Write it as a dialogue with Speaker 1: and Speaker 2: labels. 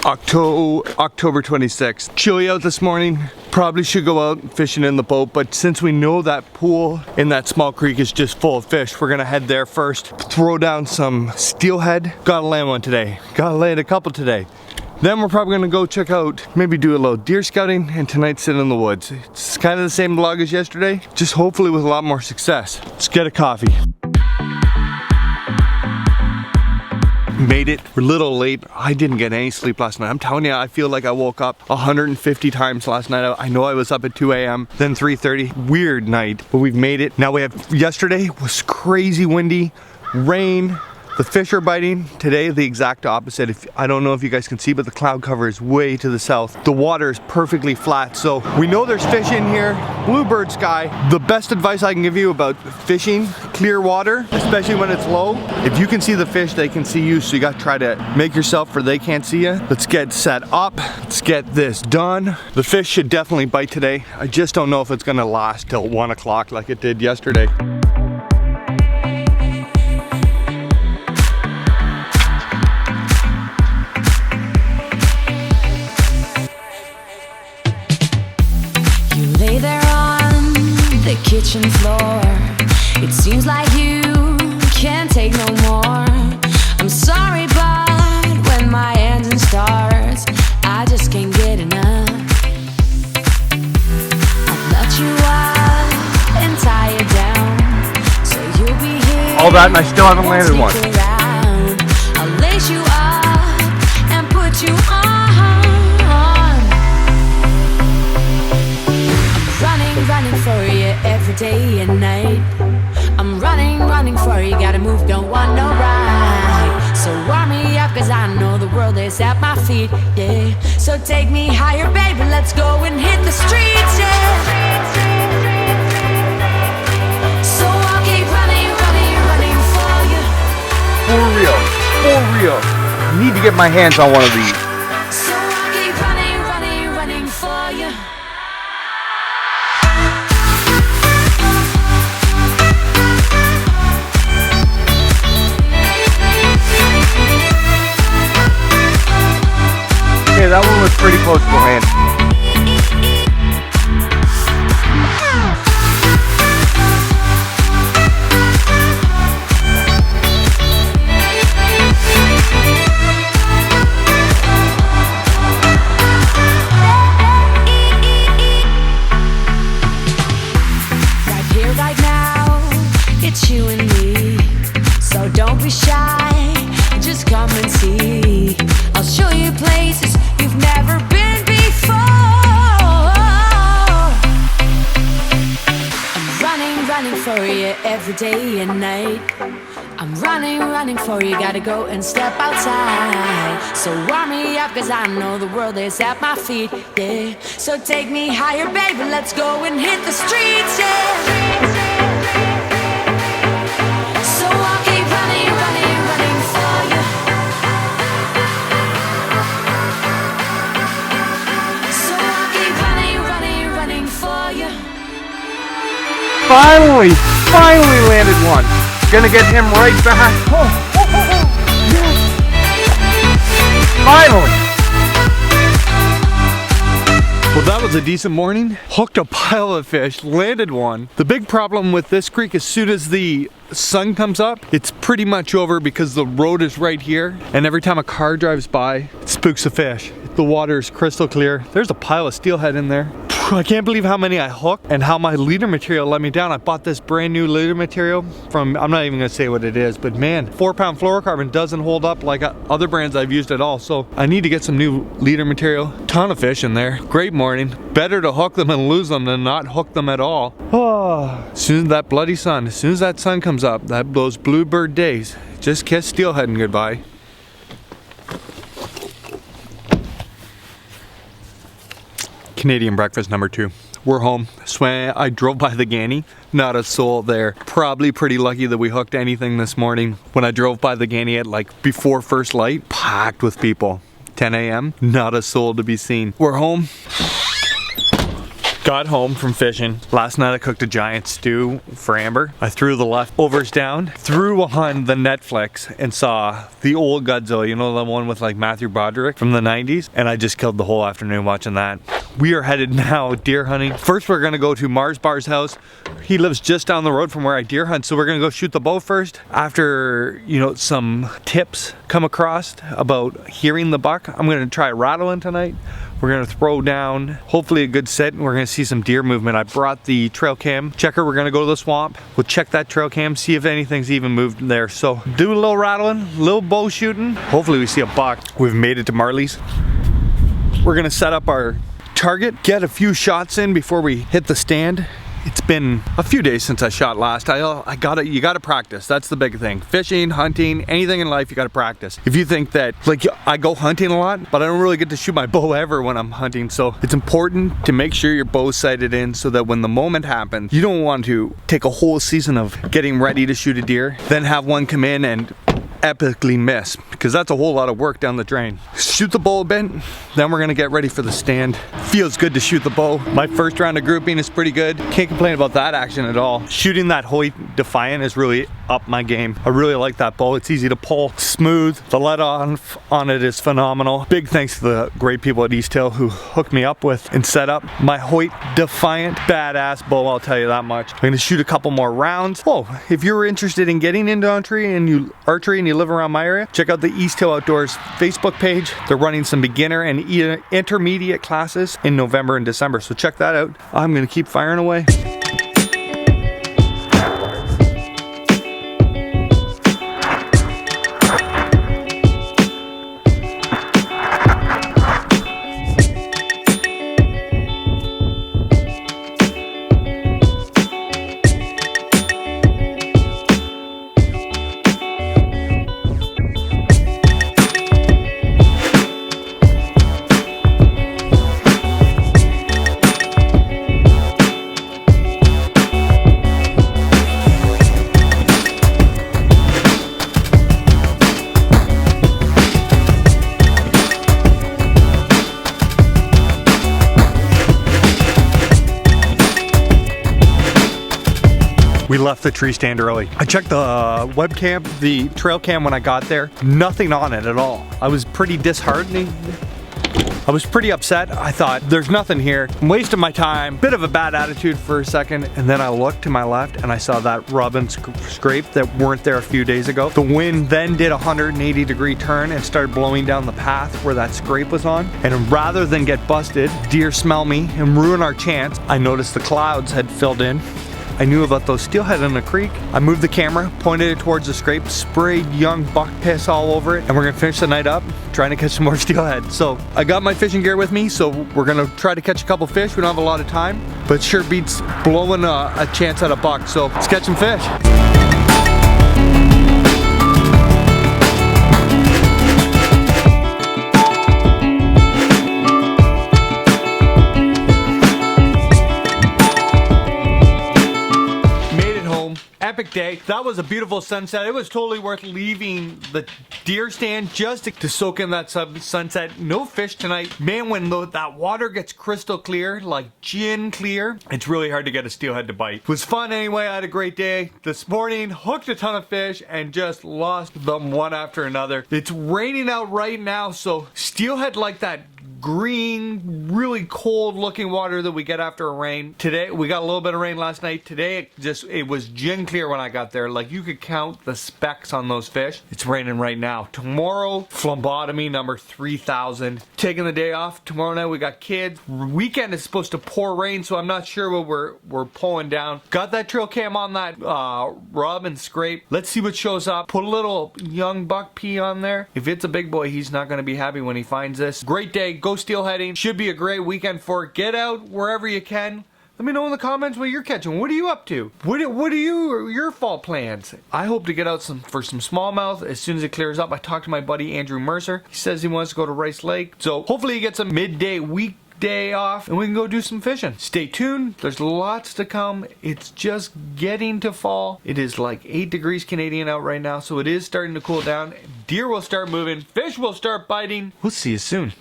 Speaker 1: October 26th. Chilly out this morning. Probably should go out fishing in the boat, but since we know that pool in that small creek is just full of fish, we're gonna head there first. Throw down some steelhead. Gotta land one today. Gotta land a couple today. Then we're probably gonna go check out, maybe do a little deer scouting, and tonight sit in the woods. It's kind of the same vlog as yesterday, just hopefully with a lot more success. Let's get a coffee. Made it. We're a little late. I didn't get any sleep last night. I'm telling you, I feel like I woke up 150 times last night. I know I was up at 2 a.m., then 3:30. Weird night, but we've made it. Now we have, yesterday was crazy windy, rain. The fish are biting. Today, the exact opposite. I don't know if you guys can see, but the cloud cover is way to the south. The water is perfectly flat, so we know there's fish in here. Bluebird sky. The best advice I can give you about fishing clear water, especially when it's low, if you can see the fish, they can see you, so you gotta try to make yourself where they can't see you. Let's get set up. Let's get this done. The fish should definitely bite today. I just don't know if it's gonna last till 1 o'clock like it did yesterday.
Speaker 2: Kitchen floor, it seems like you can't take no more. I'm sorry, but when my engine starts, I just can't get enough. I'll let you up and tie you down, so you'll be here.
Speaker 1: All that and I still haven't landed one.
Speaker 2: I'll lace you up and put you on. Running for you every day and night. I'm running for you, gotta move, don't want no ride. So warm me up, cause I know the world is at my feet, yeah. So take me higher, baby, let's go and hit the streets, yeah. So I'll keep running for you.
Speaker 1: For real. I need to get my hands on one of these.
Speaker 2: So I'll keep running for you.
Speaker 1: Okay, that one was pretty close to land.
Speaker 2: Right here, right now, it's you and me. So don't be shy, just come and see. I'll show you places you've never been before. I'm running for you every day and night. I'm running for you, gotta go and step outside. So warm me up, cause I know the world is at my feet, yeah. So take me higher, baby, let's go and hit the streets, yeah. So I'll keep running for you. So I'll keep running for you.
Speaker 1: Finally landed one. Gonna get him right back. Yes. Finally. Well, that was a decent morning. Hooked a pile of fish, landed one. The big problem with this creek, as soon as the sun comes up, it's pretty much over because the road is right here. And every time a car drives by, it spooks a fish. The water is crystal clear. There's a pile of steelhead in there. I can't believe how many I hooked and how my leader material let me down. I bought this brand new leader material from, I'm not even gonna say what it is, but man, 4-pound fluorocarbon doesn't hold up like other brands I've used at all. So I need to get some new leader material. Ton of fish in there. Great morning. Better to hook them and lose them than not hook them at all. Oh, as soon as that bloody sun, as soon as that sun comes up, those bluebird days, just kiss steelhead and goodbye. Canadian breakfast number 2. We're home. I drove by the Ganney, not a soul there. Probably pretty lucky that we hooked anything this morning. When I drove by the Ganney at like before first light, packed with people. 10 a.m., not a soul to be seen. We're home. Got home from fishing. Last night I cooked a giant stew for Amber. I threw the leftovers down, threw on the Netflix and saw the old Godzilla, you know, the one with like Matthew Broderick from the 90s, and I just killed the whole afternoon watching that. We are headed now deer hunting. First we're gonna go to Mars Bar's house. He lives just down the road from where I deer hunt, so we're gonna go shoot the bow first. After, you know, some tips come across about hearing the buck, I'm gonna try rattling tonight. We're gonna throw down, hopefully a good sit, and we're gonna see some deer movement. I brought the trail cam checker. We're gonna go to the swamp. We'll check that trail cam, see if anything's even moved there. So do a little rattling, a little bow shooting. Hopefully we see a buck. We've made it to Marley's. We're gonna set up our target, get a few shots in before we hit the stand. It's been a few days since I shot last. You gotta practice. That's the big thing. Fishing, hunting, anything in life, you gotta practice. If you think that, like, I go hunting a lot, but I don't really get to shoot my bow ever when I'm hunting, so it's important to make sure your bow's sighted in so that when the moment happens, you don't want to take a whole season of getting ready to shoot a deer, then have one come in and epically miss, because that's a whole lot of work down the drain. Shoot the bow a bit, then we're gonna get ready for the stand. Feels good to shoot the bow. My first round of grouping is pretty good. Can't complain about that action at all. Shooting that Hoyt Defiant is really up my game. I really like that bow. It's easy to pull, smooth. The let off on it is phenomenal. Big thanks to the great people at East Hill who hooked me up with and set up my Hoyt Defiant. Badass bow, I'll tell you that much. I'm gonna shoot a couple more rounds. Oh, if you're interested in getting into archery and you live around my area, check out the East Hill Outdoors Facebook page. They're running some beginner and intermediate classes in November and December, so check that out. I'm gonna keep firing away. We left the tree stand early. I checked the webcam, the trail cam when I got there. Nothing on it at all. I was pretty disheartening. I was pretty upset. I thought, there's nothing here. I'm wasting my time. Bit of a bad attitude for a second. And then I looked to my left and I saw that robin scrape that weren't there a few days ago. The wind then did a 180-degree turn and started blowing down the path where that scrape was on. And rather than get busted, deer smell me and ruin our chance, I noticed the clouds had filled in. I knew about those steelhead in the creek. I moved the camera, pointed it towards the scrape, sprayed young buck piss all over it, and we're gonna finish the night up trying to catch some more steelhead. So I got my fishing gear with me, so we're gonna try to catch a couple fish. We don't have a lot of time, but sure beats blowing a chance at a buck. So let's catch some fish. Epic day. That was a beautiful sunset. It was totally worth leaving the deer stand just to soak in that sunset. No fish tonight. Man, when that water gets crystal clear, like gin clear, it's really hard to get a steelhead to bite. It was fun anyway. I had a great day. This morning, hooked a ton of fish and just lost them one after another. It's raining out right now, so steelhead like that green, really cold looking water that we get after a rain. Today, we got a little bit of rain last night. Today, it was gin clear when I got there. Like, you could count the specks on those fish. It's raining right now. Tomorrow, phlebotomy number 3000. Taking the day off. Tomorrow night, we got kids. Weekend is supposed to pour rain, so I'm not sure what we're pulling down. Got that trail cam on that rub and scrape. Let's see what shows up. Put a little young buck pea on there. If it's a big boy, he's not going to be happy when he finds this. Great day. Go steelheading. Should be a great weekend for it. Get out wherever you can. Let me know in the comments what you're catching. What are you up to? What are your fall plans? I hope to get out for some smallmouth as soon as it clears up. I talked to my buddy Andrew Mercer. He says he wants to go to Rice Lake. So hopefully he gets a midday weekday off and we can go do some fishing. Stay tuned. There's lots to come. It's just getting to fall. It is like 8 degrees Canadian out right now, so it is starting to cool down. Deer will start moving. Fish will start biting. We'll see you soon.